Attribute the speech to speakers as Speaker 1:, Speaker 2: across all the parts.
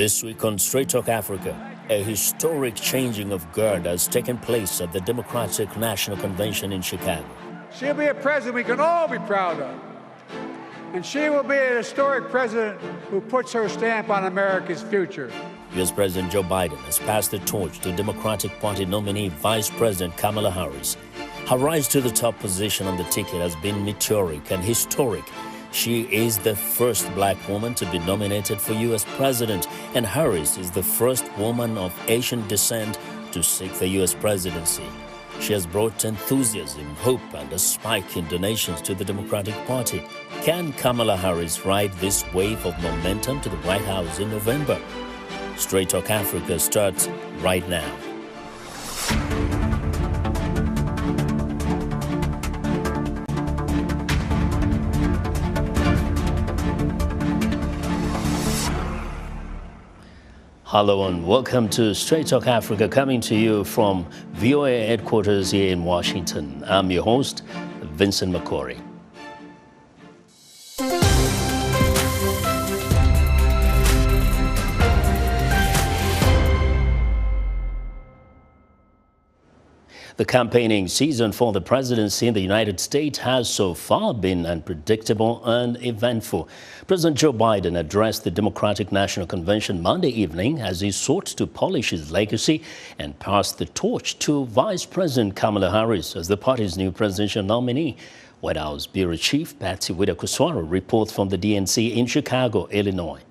Speaker 1: This week on Straight Talk Africa, a historic changing of guard has taken place at the Democratic National Convention in Chicago.
Speaker 2: She'll be a president we can all be proud of. And she will be an historic president who puts her stamp on America's future.
Speaker 1: U.S. President Joe Biden has passed the torch to Democratic Party nominee Vice President Kamala Harris. Her rise to the top position on the ticket has been meteoric and historic. She is the first black woman to be nominated for U.S. president, and Harris is the first woman of Asian descent to seek the U.S. presidency. She has brought enthusiasm, hope, and a spike in donations to the Democratic Party. Can Kamala Harris ride this wave of momentum to the White House in November? Straight Talk Africa starts right now. Hello and welcome to Straight Talk Africa, coming to you from VOA headquarters here in Washington. I'm your host, Vincent Makori. The campaigning season for the presidency in the United States has so far been unpredictable and eventful. President Joe Biden addressed the Democratic National Convention Monday evening as he sought to polish his legacy and pass the torch to Vice President Kamala Harris as the party's new presidential nominee. White House Bureau Chief Patsy Widakuswara reports from the DNC in Chicago, Illinois.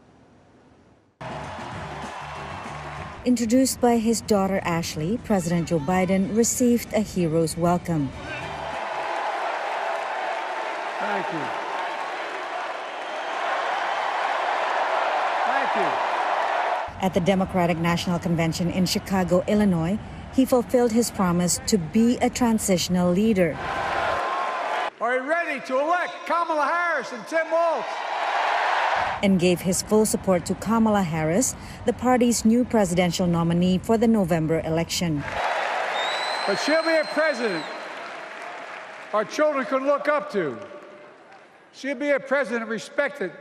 Speaker 3: Introduced by his daughter Ashley, President Joe Biden received a hero's welcome.
Speaker 2: Thank you. Thank you.
Speaker 3: At the Democratic National Convention in Chicago, Illinois, he fulfilled his promise to be a transitional leader.
Speaker 2: Are you ready to elect Kamala Harris and Tim Walz?
Speaker 3: And gave his full support to Kamala Harris, the party's new presidential nominee for the November election.
Speaker 2: But she'll be a president our children can look up to. She'll be a president respected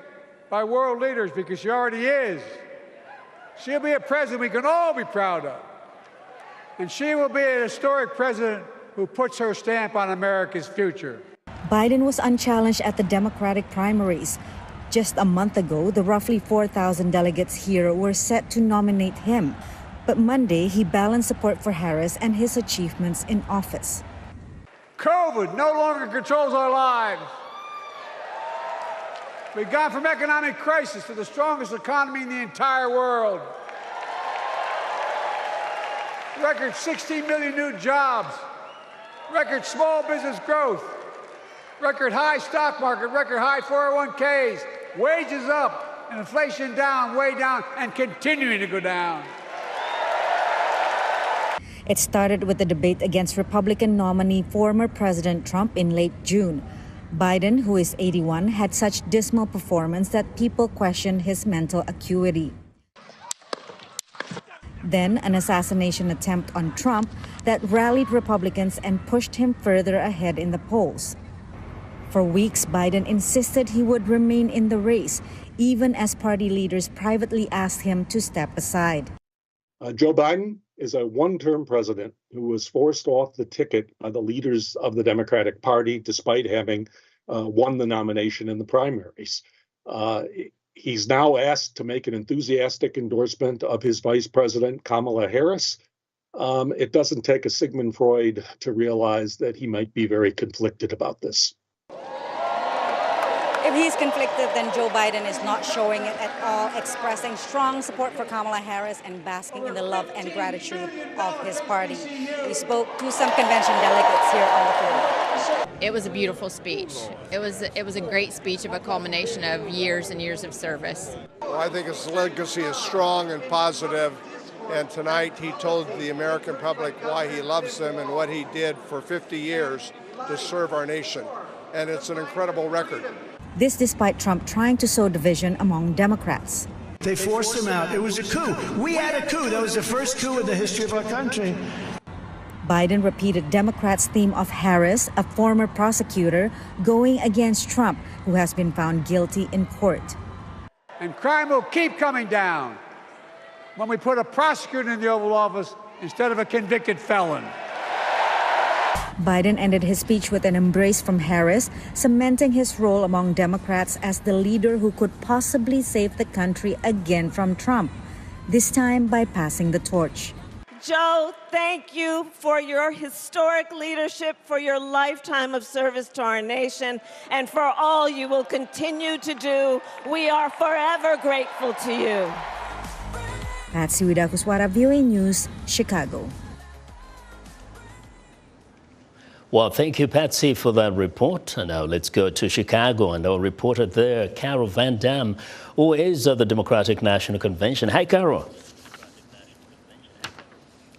Speaker 2: by world leaders because she already is. She'll be a president we can all be proud of. And she will be an historic president who puts her stamp on America's future.
Speaker 3: Biden was unchallenged at the Democratic primaries. Just a month ago, the roughly 4,000 delegates here were set to nominate him. But Monday, he balanced support for Harris and his achievements in office.
Speaker 2: COVID no longer controls our lives. We've gone from economic crisis to the strongest economy in the entire world. Record 16 million new jobs. Record small business growth. Record high stock market, record high 401ks, wages up, and inflation down, way down, and continuing to go down.
Speaker 3: It started with the debate against Republican nominee former President Trump in late June. Biden, who is 81, had such dismal performance that people questioned his mental acuity. Then an assassination attempt on Trump that rallied Republicans and pushed him further ahead in the polls. For weeks, Biden insisted he would remain in the race, even as party leaders privately asked him to step aside.
Speaker 4: Joe Biden is a one-term president who was forced off the ticket by the leaders of the Democratic Party, despite having won the nomination in the primaries. He's now asked to make an enthusiastic endorsement of his vice president, Kamala Harris. It doesn't take a Sigmund Freud to realize that he might be very conflicted about this.
Speaker 3: If he's conflicted, then Joe Biden is not showing it at all, expressing strong support for Kamala Harris and basking in the love and gratitude of his party. We spoke to some convention delegates here on the floor.
Speaker 5: It was a beautiful speech. It was a great speech of a culmination of years and years of service.
Speaker 6: Well, I think his legacy is strong and positive, and tonight he told the American public why he loves them and what he did for 50 years to serve our nation. And it's an incredible record.
Speaker 3: This despite Trump trying to sow division among Democrats.
Speaker 7: They forced him out. It was a coup. We had a coup. That was the first coup in the history of our country.
Speaker 3: Biden repeated Democrats' theme of Harris, a former prosecutor, going against Trump, who has been found guilty in court.
Speaker 2: And crime will keep coming down. when we put a prosecutor in the Oval Office instead of a convicted felon.
Speaker 3: Biden ended his speech with an embrace from Harris, cementing his role among Democrats as the leader who could possibly save the country again from Trump, this time by passing the torch.
Speaker 8: Joe, thank you for your historic leadership, for your lifetime of service to our nation, and for all you will continue to do. We are forever grateful to you.
Speaker 3: Patsy Widakuswara, VOA News, Chicago.
Speaker 1: Well, thank you, Patsy, for that report. And now let's go to Chicago and our reporter there, Carol Van Dam, who is at the Democratic National Convention. Hi, Carol.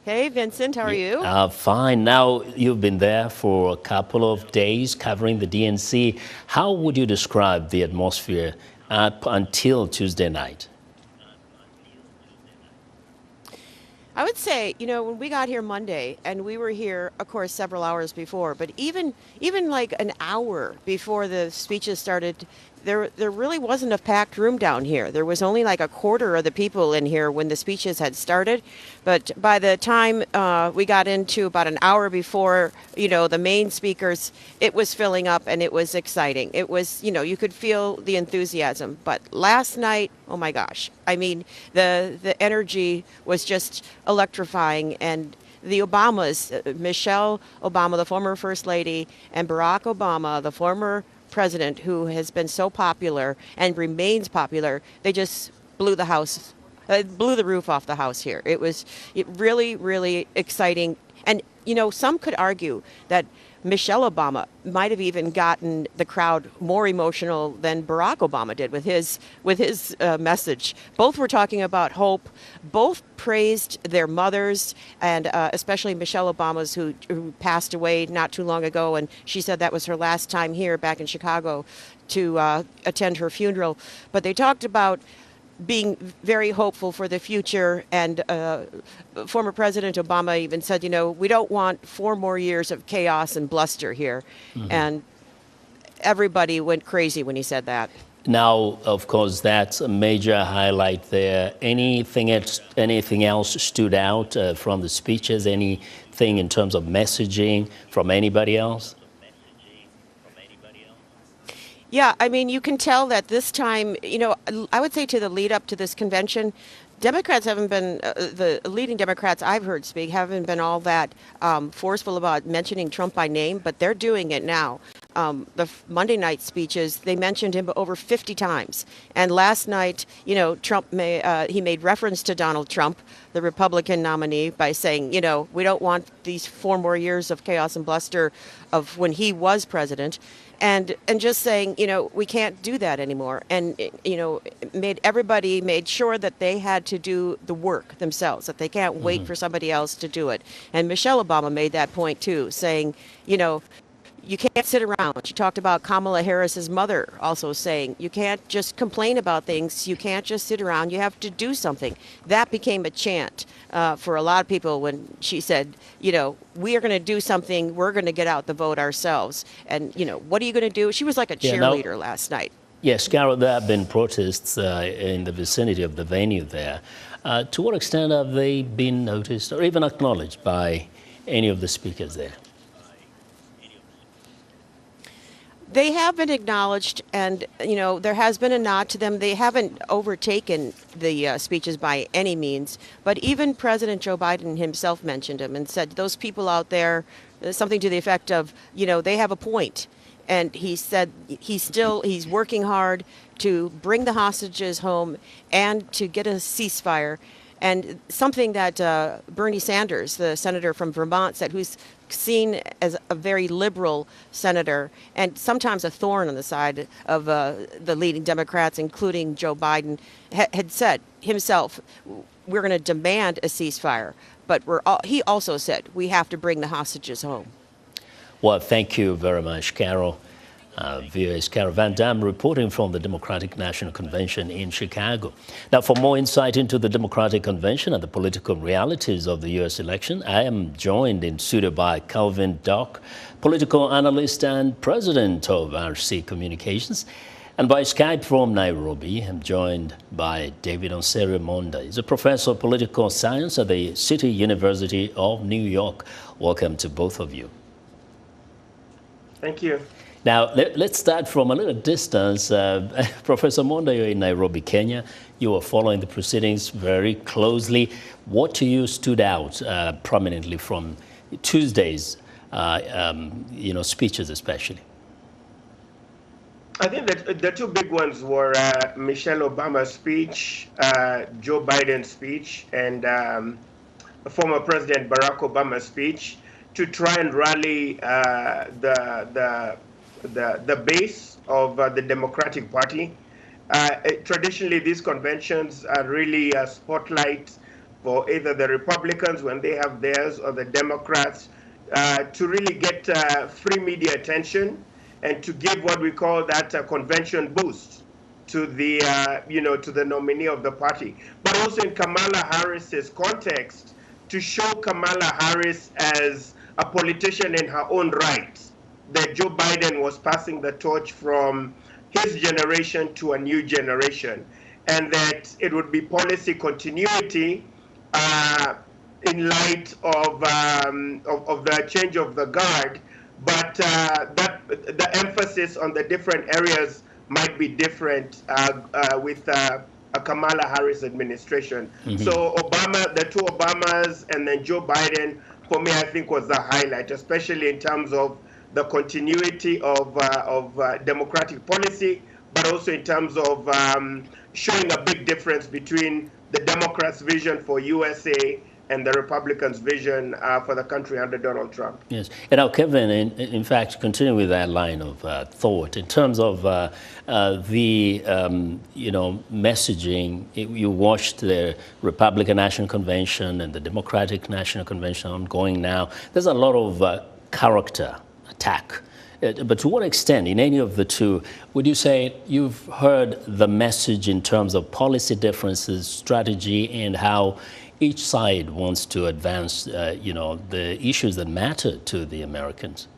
Speaker 9: Hey, Vincent, how are you?
Speaker 1: Fine. Now, you've been there for a couple of days covering the DNC. How would you describe the atmosphere up until Tuesday night?
Speaker 9: I would say, you know, when we got here Monday, and we were here, of course, several hours before, but even like an hour before the speeches started, there really wasn't a packed room down here. There was only like a quarter of the people in here when the speeches had started. But by the time we got into about an hour before, you know, the main speakers, it was filling up and it was exciting. It was, you know, you could feel the enthusiasm. But last night, oh my gosh, I mean, the energy was just electrifying. And the Obamas, Michelle Obama, the former First Lady, and Barack Obama, the former president, who has been so popular and remains popular, they just blew the roof off the house here. It was really, really exciting. And, you know, some could argue that Michelle Obama might have even gotten the crowd more emotional than Barack Obama did with his message. Both were talking about hope. Both praised their mothers, and especially Michelle Obama's, who passed away not too long ago, and she said that was her last time here back in Chicago to attend her funeral. But they talked about being very hopeful for the future, and former President Obama even said, you know, we don't want 4 more years of chaos and bluster here. Mm-hmm. And everybody went crazy when he said that.
Speaker 1: Now, of course, that's a major highlight there. Anything else stood out from the speeches? Anything in terms of messaging from anybody else?
Speaker 9: Yeah, I mean, you can tell that this time, you know, I would say to the lead up to this convention, Democrats haven't been, the leading Democrats I've heard speak haven't been all that forceful about mentioning Trump by name, but they're doing it now. The Monday night speeches, they mentioned him over 50 times. And last night, you know, he made reference to Donald Trump, the Republican nominee, by saying, you know, we don't want these 4 more years of chaos and bluster of when he was president. And just saying, you know, we can't do that anymore. And, you know, made sure that they had to do the work themselves, that they can't wait for somebody else to do it. And Michelle Obama made that point, too, saying, you know, you can't sit around. She talked about Kamala Harris's mother also saying, you can't just complain about things. You can't just sit around. You have to do something. That became a chant for a lot of people when she said, you know, we are going to do something. We're going to get out the vote ourselves. And, you know, what are you going to do? She was like a cheerleader last night.
Speaker 1: Yes, Carol, there have been protests in the vicinity of the venue there. To what extent have they been noticed or even acknowledged by any of the speakers there?
Speaker 9: They have been acknowledged, and, you know, there has been a nod to them. They haven't overtaken the speeches by any means, but even President Joe Biden himself mentioned them and said those people out there, something to the effect of, you know, they have a point. And he said he's working hard to bring the hostages home and to get a ceasefire. And something that Bernie Sanders, the senator from Vermont, said, who's seen as a very liberal senator and sometimes a thorn on the side of the leading Democrats, including Joe Biden, had said himself, we're going to demand a ceasefire. But he also said we have to bring the hostages home.
Speaker 1: Well, thank you very much, Carol. VOA's Carol Van Dam reporting from the Democratic National Convention in Chicago. Now, for more insight into the Democratic Convention and the political realities of the U.S. election, I am joined in studio by Calvin Dock, political analyst and president of RC Communications. And by Skype from Nairobi, I'm joined by David Onserio Monda. He's a professor of political science at the City University of New York. Welcome to both of you.
Speaker 10: Thank you.
Speaker 1: Now, let's start from a little distance. Professor Monda, you're in Nairobi, Kenya. You are following the proceedings very closely. What to you stood out prominently from Tuesday's speeches especially?
Speaker 10: I think that the two big ones were Michelle Obama's speech, Joe Biden's speech, and former President Barack Obama's speech to try and rally the base of the Democratic Party. Traditionally, these conventions are really a spotlight for either the Republicans when they have theirs or the Democrats to really get free media attention and to give what we call that convention boost to the to the nominee of the party, but also in Kamala Harris's context to show Kamala Harris as a politician in her own right, that Joe Biden was passing the torch from his generation to a new generation, and that it would be policy continuity in light of the change of the guard, but that the emphasis on the different areas might be different with a Kamala Harris administration. Mm-hmm. So Obama, the two Obamas, and then Joe Biden, for me, I think was the highlight, especially in terms of the continuity of democratic policy, but also in terms of showing a big difference between the Democrats' vision for USA and the Republicans' vision for the country under Donald Trump.
Speaker 1: Yes. And now, Kevin, in fact, continuing with that line of thought, in terms of the messaging, you watched the Republican National Convention and the Democratic National Convention ongoing now. There's a lot of character attack. But to what extent, in any of the two, would you say you've heard the message in terms of policy differences, strategy, and how each side wants to advance, the issues that matter to the Americans?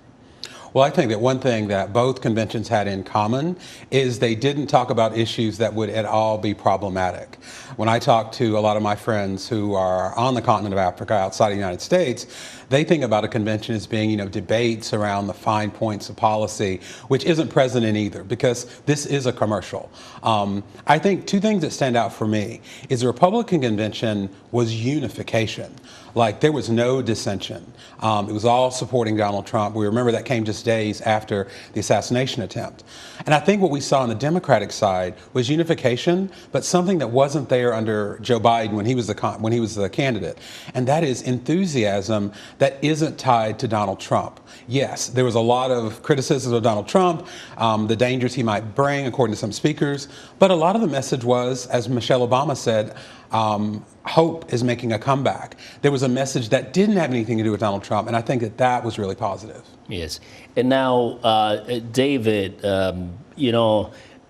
Speaker 11: Well, I think that one thing that both conventions had in common is they didn't talk about issues that would at all be problematic. When I talk to a lot of my friends who are on the continent of Africa, outside of the United States, they think about a convention as being, debates around the fine points of policy, which isn't present in either, because this is a commercial. I think two things that stand out for me is the Republican convention was unification. Like, there was no dissension. It was all supporting Donald Trump. We remember that came just days after the assassination attempt. And I think what we saw on the Democratic side was unification, but something that wasn't there under Joe Biden when he was the candidate. And that is enthusiasm that isn't tied to Donald Trump. Yes, there was a lot of criticism of Donald Trump, the dangers he might bring, according to some speakers. But a lot of the message was, as Michelle Obama said, hope is making a comeback. There was a message that didn't have anything to do with Donald Trump, and I think that was really positive.
Speaker 1: Yes. And now, David,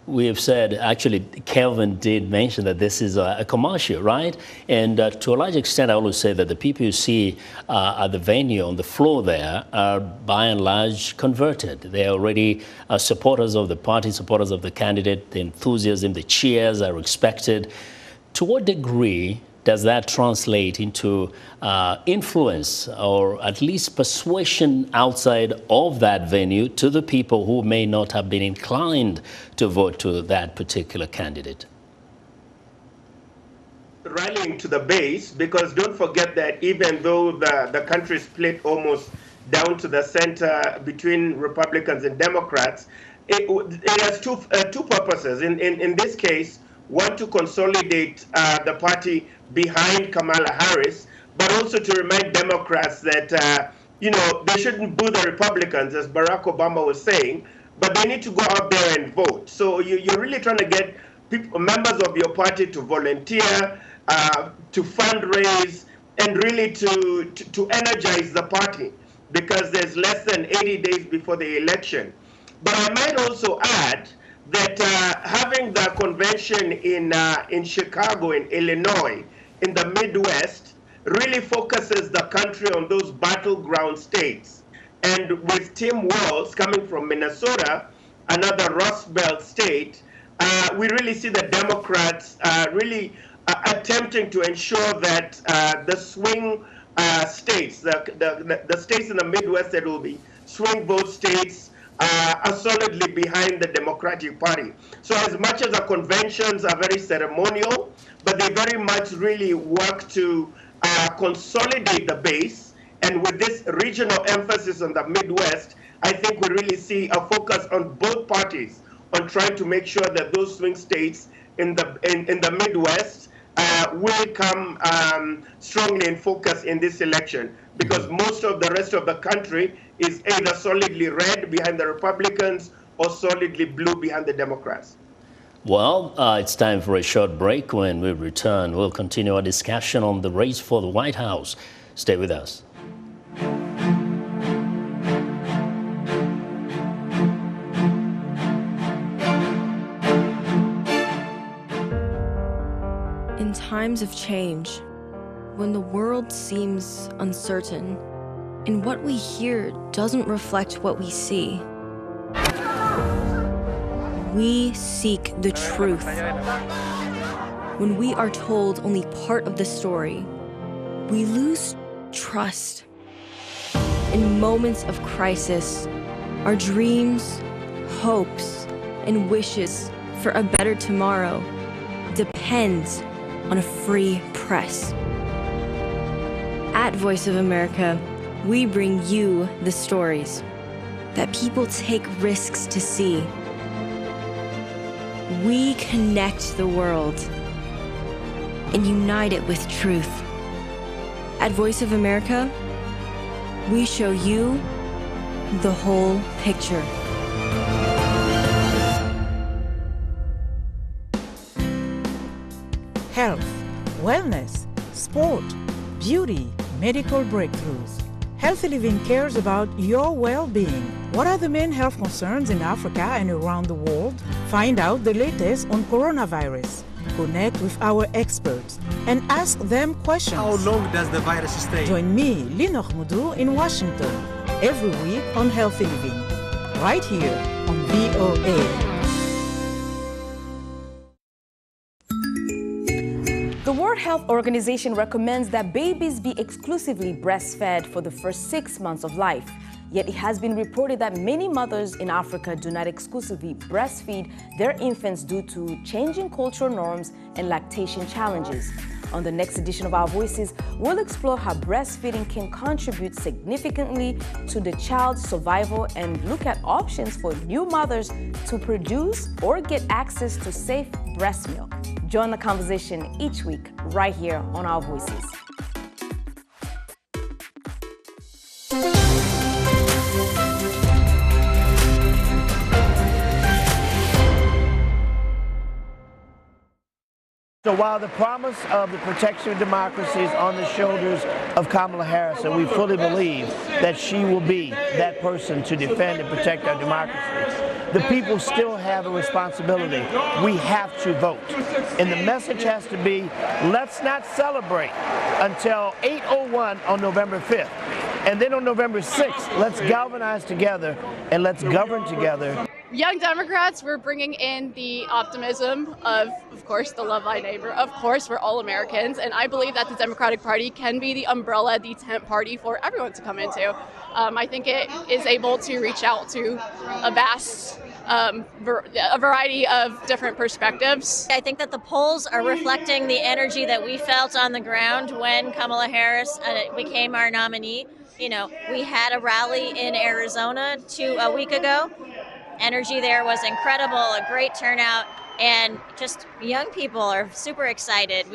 Speaker 1: we have said, actually, Kelvin did mention that this is a commercial, right? And to a large extent, I always say that the people you see at the venue, on the floor there, are by and large converted. They are already supporters of the party, supporters of the candidate. The enthusiasm, the cheers are expected. To what degree does that translate into influence or at least persuasion outside of that venue to the people who may not have been inclined to vote to that particular candidate?
Speaker 10: Rallying to the base, because don't forget that even though the country split almost down to the center between Republicans and Democrats, it has two purposes. In this case, one, to consolidate the party behind Kamala Harris, but also to remind Democrats that, they shouldn't boo the Republicans, as Barack Obama was saying, but they need to go out there and vote. So you're really trying to get members of your party to volunteer, to fundraise, and really to energize the party, because there's less than 80 days before the election. But I might also add that having the convention in Chicago, in Illinois, in the Midwest, really focuses the country on those battleground states. And with Tim Walz coming from Minnesota, another Rust Belt state, we really see the Democrats really attempting to ensure that the swing states, the states in the Midwest that will be swing vote states, are solidly behind the Democratic Party. So as much as the conventions are very ceremonial, but they very much really work to consolidate the base. And with this regional emphasis on the Midwest, I think we really see a focus on both parties on trying to make sure that those swing states in the Midwest will come strongly in focus in this election, because most of the rest of the country is either solidly red behind the Republicans or solidly blue behind the Democrats.
Speaker 1: Well, it's time for a short break. When we return, we'll continue our discussion on the race for the White House. Stay with us.
Speaker 12: In times of change, when the world seems uncertain and what we hear doesn't reflect what we see, we seek the truth. When we are told only part of the story, we lose trust. In moments of crisis, our dreams, hopes, and wishes for a better tomorrow depends on a free press. At Voice of America, we bring you the stories that people take risks to see. We connect the world and unite it with truth. At Voice of America, we show you the whole picture.
Speaker 13: Health, wellness, sport, beauty, medical breakthroughs. Healthy Living cares about your well-being. What are the main health concerns in Africa and around the world? Find out the latest on coronavirus. Connect with our experts and ask them questions.
Speaker 14: How long does the virus stay?
Speaker 13: Join me, Linor Moudou, in Washington, every week on Healthy Living, right here on VOA.
Speaker 15: The World Health Organization recommends that babies be exclusively breastfed for the first 6 months of life. Yet it has been reported that many mothers in Africa do not exclusively breastfeed their infants due to changing cultural norms and lactation challenges. On the next edition of Our Voices, we'll explore how breastfeeding can contribute significantly to the child's survival and look at options for new mothers to produce or get access to safe breast milk. Join the conversation each week right here on Our Voices.
Speaker 7: So while the promise of the protection of democracy is on the shoulders of Kamala Harris, and we fully believe that she will be that person to defend and protect our democracy, the people still have a responsibility. We have to vote. And the message has to be, let's not celebrate until 8:01 on November 5th. And then on November 6th, let's galvanize together and let's govern together.
Speaker 16: Young Democrats, we're bringing in the optimism of course, the love thy neighbor. Of course, we're all Americans, and I believe that the Democratic Party can be the umbrella, the tent party for everyone to come into. I think it is able to reach out to a vast a variety of different perspectives.
Speaker 17: I think that the polls are reflecting the energy that we felt on the ground when Kamala Harris became our nominee. You know, we had a rally in Arizona a week ago. Energy there was incredible, a great turnout, and just young people are super excited.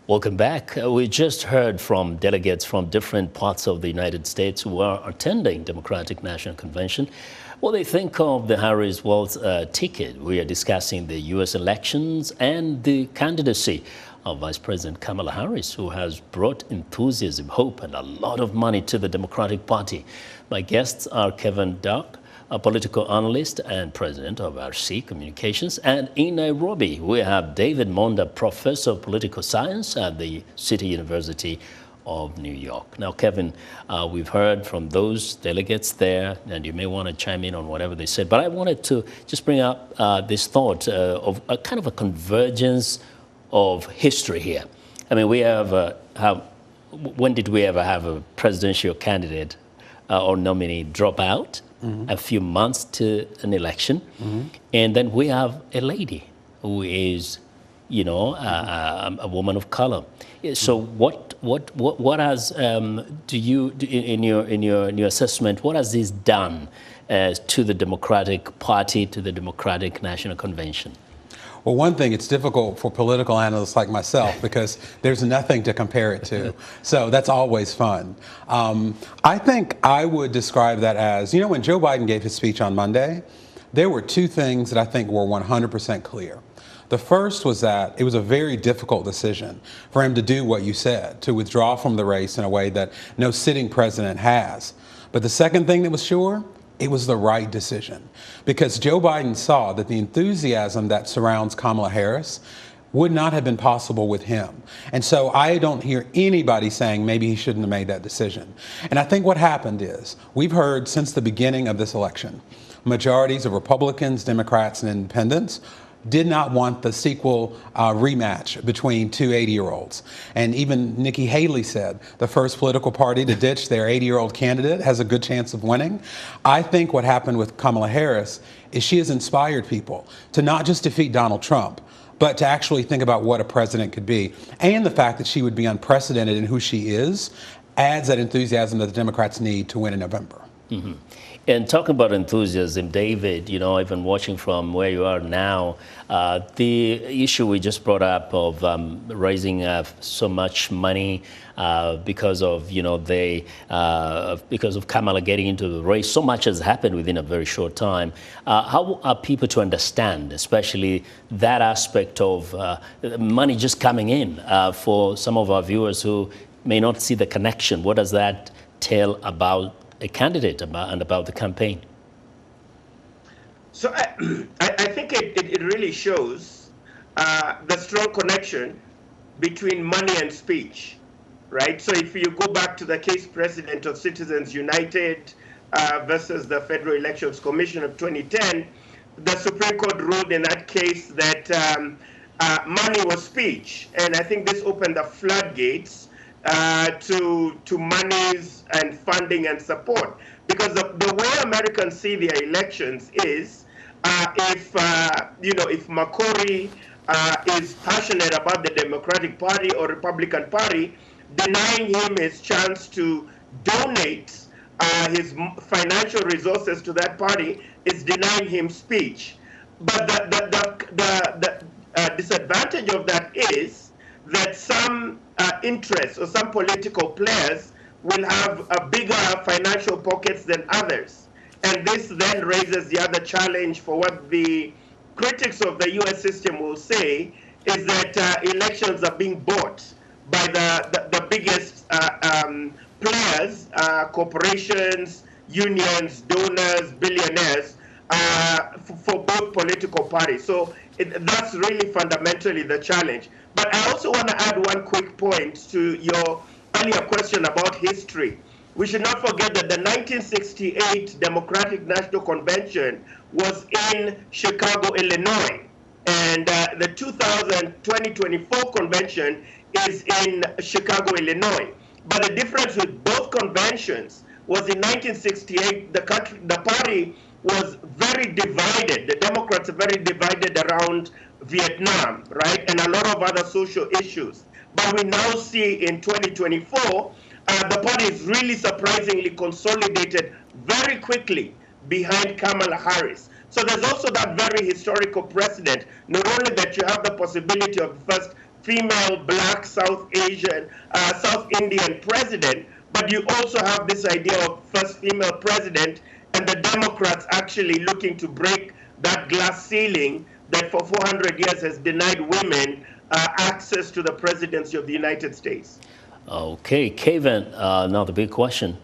Speaker 1: Welcome back. We just heard from delegates from different parts of the United States who are attending Democratic National Convention. What they think of the Harris-Walz ticket. We are discussing the U.S. elections and the candidacy of Vice President Kamala Harris, who has brought enthusiasm, hope, and a lot of money to the Democratic Party. My guests are Kevin Duck, a political analyst and president of RC Communications. And in Nairobi, we have David Monda, professor of political science at the City University of New York. Now, Kevin, we've heard from those delegates there, and you may want to chime in on whatever they said, but I wanted to just bring up this thought of a kind of a convergence of history here. I mean, we have, when did we ever have a presidential candidate or nominee drop out a few months to an election? And then we have a lady who is, you know, a woman of color. So what has do you in your assessment, what has this done to the Democratic Party, to the Democratic National Convention?
Speaker 11: Well, one thing, it's difficult for political analysts like myself because there's nothing to compare it to. So that's always fun. I think I would describe that as, you know, when Joe Biden gave his speech on Monday, there were two things that I think were 100% clear. The first was that it was a very difficult decision for him to do what you said, to withdraw from the race in a way that no sitting president has. But the second thing that was sure, it was the right decision, because Joe Biden saw that the enthusiasm that surrounds Kamala Harris would not have been possible with him. And so I don't hear anybody saying maybe he shouldn't have made that decision. And I think what happened is, we've heard since the beginning of this election, majorities of Republicans, Democrats, and independents did not want the sequel rematch between two 80-year-olds. And even Nikki Haley said the first political party to ditch their 80-year-old candidate has a good chance of winning. I think what happened with Kamala Harris is she has inspired people to not just defeat Donald Trump, but to actually think about what a president could be. And the fact that she would be unprecedented in who she is adds that enthusiasm that the Democrats need to win in November.
Speaker 1: And talking about enthusiasm, David, you know, even watching from where you are now, the issue we just brought up of raising so much money because of, you know, because of Kamala getting into the race, so much has happened within a very short time. How are people to understand, especially that aspect of money just coming in for some of our viewers who may not see the connection? What does that tell about a candidate and about the campaign?
Speaker 10: So I think it really shows the strong connection between money and speech, right? So if you go back to the case precedent of Citizens United versus the Federal Elections Commission of 2010, the Supreme Court ruled in that case that money was speech. And I think this opened the floodgates to monies and funding and support, because the way Americans see their elections is if Makori is passionate about the Democratic Party or Republican Party, denying him his chance to donate his financial resources to that party is denying him speech. But the disadvantage of that is that some interests or some political players will have a bigger financial pockets than others. And this then raises the other challenge for what the critics of the U.S. system will say is that elections are being bought by the biggest players, corporations, unions, donors, billionaires, for both political parties. So that's really fundamentally the challenge. But I also want to add one quick point to your earlier question about history. We should not forget that the 1968 Democratic National Convention was in Chicago, Illinois. And the 2024 convention is in Chicago, Illinois. But the difference with both conventions was in 1968, the party was very divided. The Democrats are very divided around Vietnam, right, and a lot of other social issues. But we now see in 2024, the party is really surprisingly consolidated very quickly behind Kamala Harris. So there's also that very historical precedent, not only that you have the possibility of the first female black South Asian, South Indian president, but you also have this idea of first female president, and the Democrats actually looking to break that glass ceiling that for 400 years has denied women access to the presidency of the United States.
Speaker 1: Okay, Kevin, now the big question.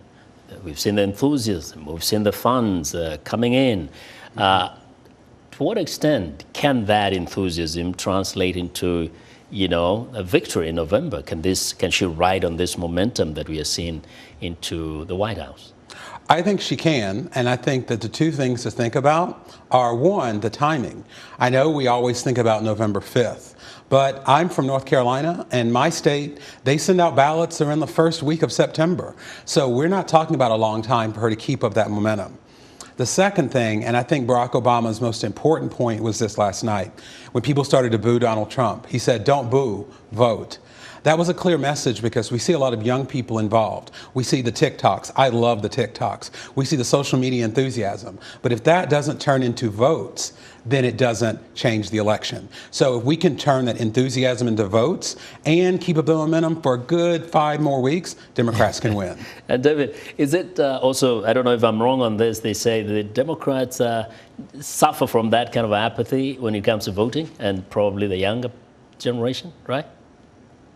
Speaker 1: We've seen the enthusiasm, we've seen the funds coming in. To what extent can that enthusiasm translate into a victory in November? Can she ride on this momentum that we are seeing into the White House?
Speaker 11: I think she can, and I think that the two things to think about are, one, the timing. I know we always think about November 5th, but I'm from North Carolina, and my state, they send out ballots around the first week of September. So we're not talking about a long time for her to keep up that momentum. The second thing, and I think Barack Obama's most important point was this last night, when people started to boo Donald Trump. He said, don't boo, vote. That was a clear message because we see a lot of young people involved. We see the TikToks. I love the TikToks. We see the social media enthusiasm. But if that doesn't turn into votes, then it doesn't change the election. So if we can turn that enthusiasm into votes and keep up the momentum for a good 5 more weeks, Democrats can win.
Speaker 1: And David, is it also, I don't know if I'm wrong on this, they say the Democrats suffer from that kind of apathy when it comes to voting, and probably the younger generation, right?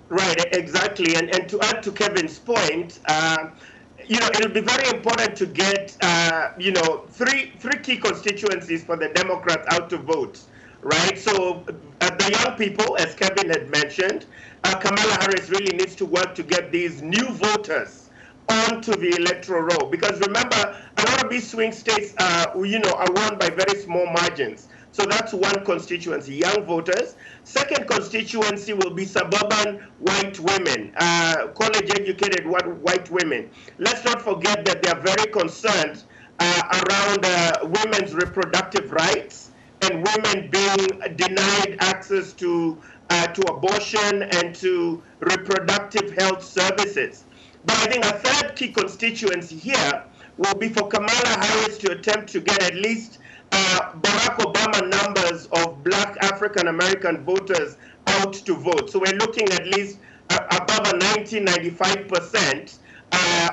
Speaker 10: Right, exactly. And to add to Kevin's point, it'll be very important to get, three key constituencies for the Democrats out to vote, right? So the young people, as Kevin had mentioned, Kamala Harris really needs to work to get these new voters onto the electoral roll. Because remember, a lot of these swing states, are won by very small margins. So that's one constituency, young voters. Second constituency will be suburban white women, college-educated white women. Let's not forget that they are very concerned around women's reproductive rights and women being denied access to abortion and to reproductive health services. But I think a third key constituency here will be for Kamala Harris to attempt to get at least Barack Obama numbers of black African-American voters out to vote. So we're looking at least above a 95%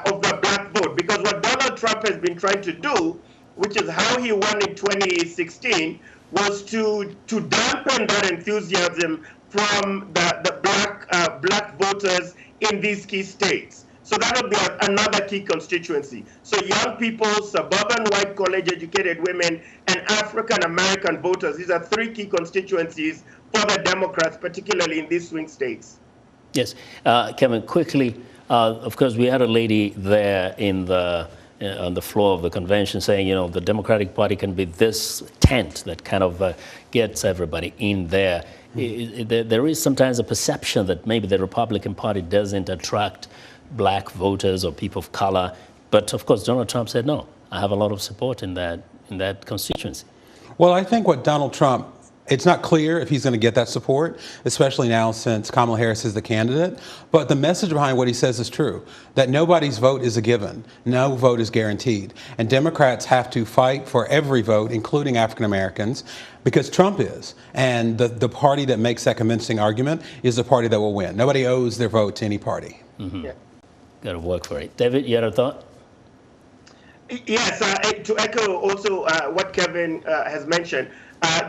Speaker 10: of the black vote. Because what Donald Trump has been trying to do, which is how he won in 2016, was to dampen that enthusiasm from the black voters in these key states. So that will be another key constituency. So young people, suburban white college-educated women, and African-American voters. These are 3 key constituencies for the Democrats, particularly in these swing states.
Speaker 1: Yes. Kevin, quickly, of course, we had a lady there on the floor of the convention saying, the Democratic Party can be this tent that kind of gets everybody in there. There is sometimes a perception that maybe the Republican Party doesn't attract black voters or people of color. But of course, Donald Trump said, no, I have a lot of support in that constituency.
Speaker 11: Well, I think what Donald Trump, it's not clear if he's going to get that support, especially now since Kamala Harris is the candidate. But the message behind what he says is true, that nobody's vote is a given. No vote is guaranteed. And Democrats have to fight for every vote, including African Americans, because Trump is. And the party that makes that convincing argument is the party that will win. Nobody owes their vote to any party.
Speaker 1: Mm-hmm. Yeah. Got to work for it. David, you had a thought?
Speaker 10: Yes, to echo also what Kevin has mentioned,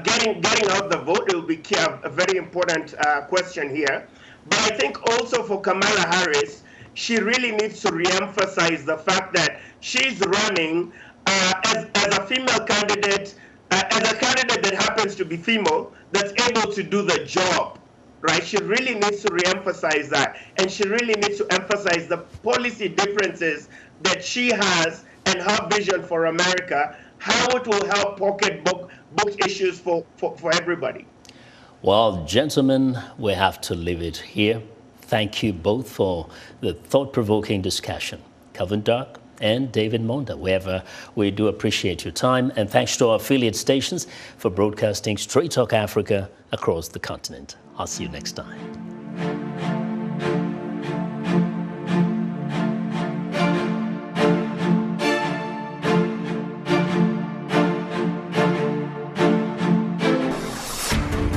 Speaker 10: getting out the vote will be a very important question here. But I think also for Kamala Harris, she really needs to reemphasize the fact that she's running as a female candidate, as a candidate that happens to be female, that's able to do the job. Right, she really needs to reemphasize that, and she really needs to emphasize the policy differences that she has and her vision for America, how it will help pocketbook issues for everybody.
Speaker 1: Well, gentlemen, we have to leave it here. Thank you both for the thought-provoking discussion. Calvin Dark and David Monda. We do appreciate your time, and thanks to our affiliate stations for broadcasting Straight Talk Africa across the continent. I'll see you next time.